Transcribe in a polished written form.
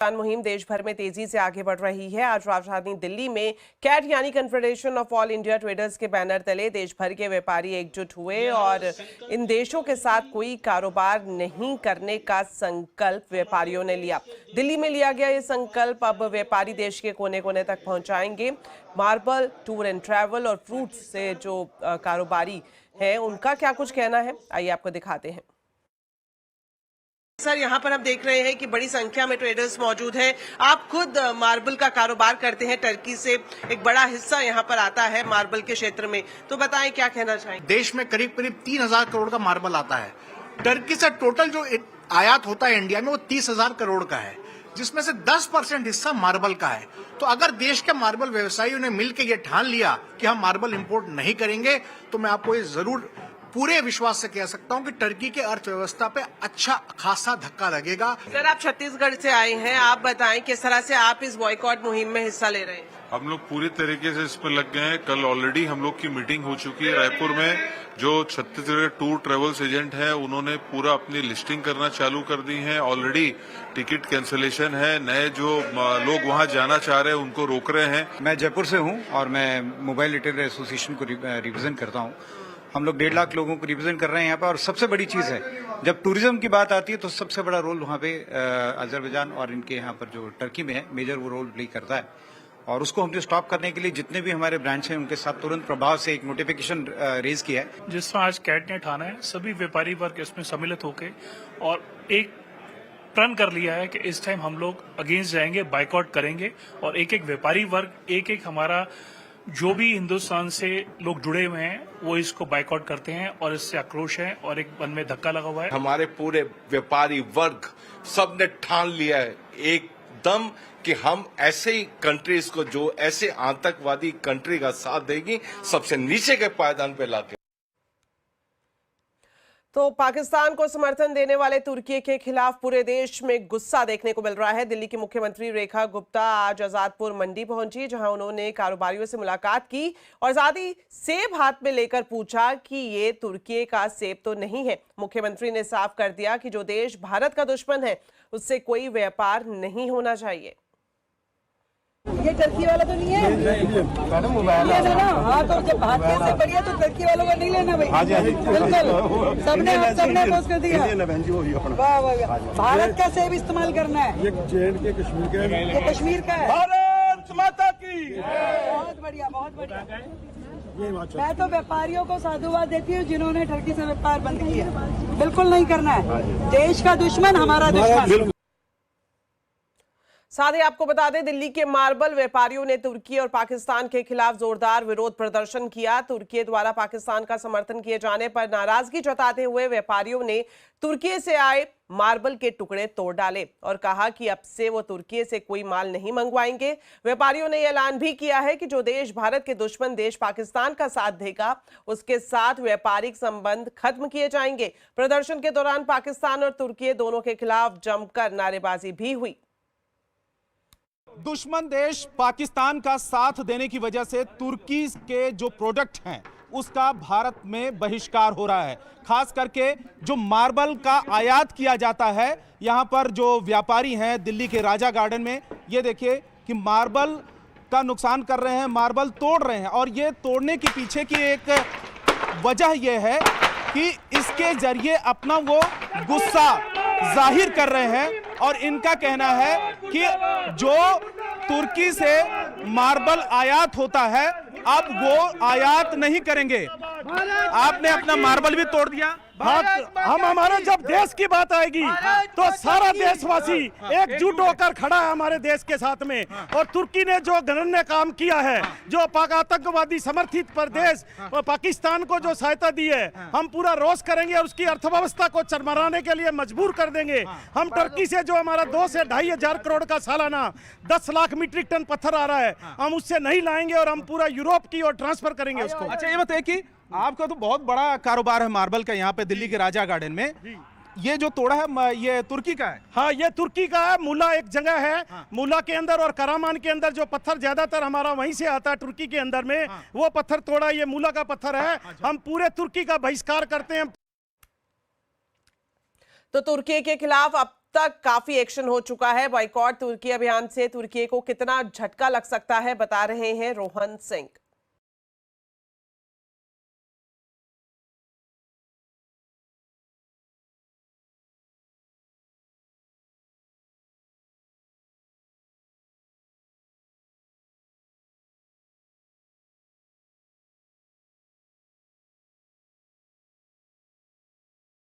मुहिम देश भर में तेजी से आगे बढ़ रही है। आज राजधानी दिल्ली में कैट यानी confederation of all India traders के बैनर तले देश भर के व्यापारी एकजुट हुए और इन देशों के साथ कोई कारोबार नहीं करने का संकल्प व्यापारियों ने लिया। दिल्ली में लिया गया ये संकल्प अब व्यापारी देश के कोने कोने तक पहुंचाएंगे। मार्बल, टूर एंड ट्रैवल और फ्रूट्स से जो कारोबारी हैं उनका क्या कुछ कहना है, आइए आपको दिखाते हैं। सर, यहाँ पर हम देख रहे हैं कि बड़ी संख्या में ट्रेडर्स मौजूद हैं। आप खुद मार्बल का कारोबार करते हैं, टर्की से एक बड़ा हिस्सा यहाँ पर आता है मार्बल के क्षेत्र में, तो बताएं क्या कहना चाहेंगे। देश में करीब 3,000 करोड़ का मार्बल आता है। टर्की से टोटल जो आयात होता है इंडिया में वो 30,000 करोड़ का है, जिसमें से 10% हिस्सा मार्बल का है। तो अगर देश के मार्बल व्यवसायियों ने मिलकर ये ठान लिया कि हम मार्बल इंपोर्ट नहीं करेंगे, तो मैं आपको ये जरूर पूरे विश्वास से कह सकता हूं कि टर्की के अर्थव्यवस्था पे अच्छा खासा धक्का लगेगा। सर, आप छत्तीसगढ़ से आए हैं, आप बताएं किस तरह से आप इस बॉयकॉट मुहिम में हिस्सा ले रहे हैं। हम लोग पूरी तरीके से इस पर लग गए हैं। कल ऑलरेडी हम लोग की मीटिंग हो चुकी है रायपुर में। जो छत्तीसगढ़ टूर ट्रेवल्स एजेंट है उन्होंने पूरा अपनी लिस्टिंग करना चालू कर दी है। ऑलरेडी टिकट कैंसिलेशन है, नए जो लोग वहां जाना चाह रहे हैं उनको रोक रहे हैं। मैं जयपुर से हूं और मैं मोबाइल रिटेलर एसोसिएशन को रिप्रेजेंट करता हूं। हम लोग 1.5 लाख लोगों को रिप्रेजेंट कर रहे हैं यहाँ पर। और सबसे बड़ी चीज है, जब टूरिज्म की बात आती है तो सबसे बड़ा रोल वहाँ पे अजरबैजान और इनके यहाँ पर जो टर्की में है मेजर वो रोल प्ले करता है। और उसको हमने स्टॉप करने के लिए जितने भी हमारे ब्रांच हैं उनके साथ तुरंत प्रभाव से एक नोटिफिकेशन रेज किया है। जिस तरह आज कैट ने ठाना है, सभी व्यापारी वर्ग इसमें सम्मिलित होकर और एक प्रण कर लिया है कि इस टाइम हम लोग अगेंस्ट जाएंगे, बाइकआउट करेंगे और एक एक व्यापारी वर्ग, एक एक हमारा जो भी हिंदुस्तान से लोग जुड़े हुए हैं वो इसको बाइकआउट करते हैं और इससे आक्रोश है और एक मन में धक्का लगा हुआ है। हमारे पूरे व्यापारी वर्ग सबने ठान लिया है एकदम कि हम ऐसे ही कंट्रीज को जो ऐसे आतंकवादी कंट्री का साथ देगी सबसे नीचे के पायदान पे लाके। तो पाकिस्तान को समर्थन देने वाले तुर्की के खिलाफ पूरे देश में गुस्सा देखने को मिल रहा है। दिल्ली की मुख्यमंत्री रेखा गुप्ता आज आजादपुर मंडी पहुंची, जहां उन्होंने कारोबारियों से मुलाकात की और साथ ही सेब हाथ में लेकर पूछा कि ये तुर्की का सेब तो नहीं है। मुख्यमंत्री ने साफ कर दिया कि जो देश भारत का दुश्मन है उससे कोई व्यापार नहीं होना चाहिए। ये टर्की वाला तो नहीं है मैडम, मोबाइल है ना। हाँ, तो जब भारतीय से बढ़िया तो टर्की वालों को नहीं लेना भाई। बिल्कुल, सबने अपोज कर दिया। वाह वाह, भारत का सेब इस्तेमाल करना है। ये कश्मीर का है। भारत माता की। बहुत बढ़िया, बहुत बढ़िया। मैं तो व्यापारियों को साधुवाद देती हूँ जिन्होंने टर्की से व्यापार बंद किया। बिल्कुल नहीं करना है, देश का दुश्मन हमारा दुश्मन। साथ ही आपको बता दें, दिल्ली के मार्बल व्यापारियों ने तुर्की और पाकिस्तान के खिलाफ जोरदार विरोध प्रदर्शन किया। तुर्की द्वारा पाकिस्तान का समर्थन किए जाने पर नाराजगी जताते हुए व्यापारियों ने तुर्की से आए मार्बल के टुकड़े तोड़ डाले और कहा कि अब से वो तुर्की से कोई माल नहीं मंगवाएंगे। व्यापारियों ने ऐलान भी किया है कि जो देश भारत के दुश्मन देश पाकिस्तान का साथ देगा उसके साथ व्यापारिक संबंध खत्म किए जाएंगे। प्रदर्शन के दौरान पाकिस्तान और तुर्की दोनों के खिलाफ जमकर नारेबाजी भी हुई। दुश्मन देश पाकिस्तान का साथ देने की वजह से तुर्की के जो प्रोडक्ट हैं उसका भारत में बहिष्कार हो रहा है। खास करके जो मार्बल का आयात किया जाता है, यहां पर जो व्यापारी हैं दिल्ली के राजा गार्डन में, ये देखिए कि मार्बल का नुकसान कर रहे हैं, मार्बल तोड़ रहे हैं। और ये तोड़ने के पीछे की एक वजह यह है कि इसके जरिए अपना वो गुस्सा जाहिर कर रहे हैं और इनका कहना है कि जो तुर्की से मार्बल आयात होता है अब वो आयात नहीं करेंगे। आपने अपना मार्बल भी तोड़ दिया। हम हमारे जब देश की बात आएगी तो सारा देशवासी एकजुट होकर खड़ा है हमारे देश के साथ में। और तुर्की ने जो घृण्य काम किया है, जो आतंकवादी समर्थित प्रदेश पाकिस्तान को जो सहायता दी है, हम पूरा रोष करेंगे और उसकी अर्थव्यवस्था को चरमराने के लिए मजबूर कर देंगे। हम टर्की से जो हमारा 2 से 2.5 हजार करोड़ का सालाना 10 लाख मीट्रिक टन पत्थर आ रहा है, हम उससे नहीं लाएंगे और हम पूरा यूरोप की ओर ट्रांसफर करेंगे उसको। अच्छा, ये बताइए कि आपका तो बहुत बड़ा कारोबार है मार्बल का यहाँ पे दिल्ली के राजा गार्डन में, ये जो तोड़ा है ये तुर्की का है? हाँ, ये तुर्की का है। मूला एक जगह है। हाँ। मूला के अंदर और करामान के अंदर जो पत्थर ज्यादातर हमारा वहीं से आता है तुर्की के अंदर में। हाँ। वो पत्थर तोड़ा, ये मूला का पत्थर है। हम पूरे तुर्की का बहिष्कार करते हैं। तो तुर्की के खिलाफ अब तक काफी एक्शन हो चुका है। बॉयकॉट तुर्की अभियान से तुर्की को कितना झटका लग सकता है, बता रहे हैं रोहन सिंह।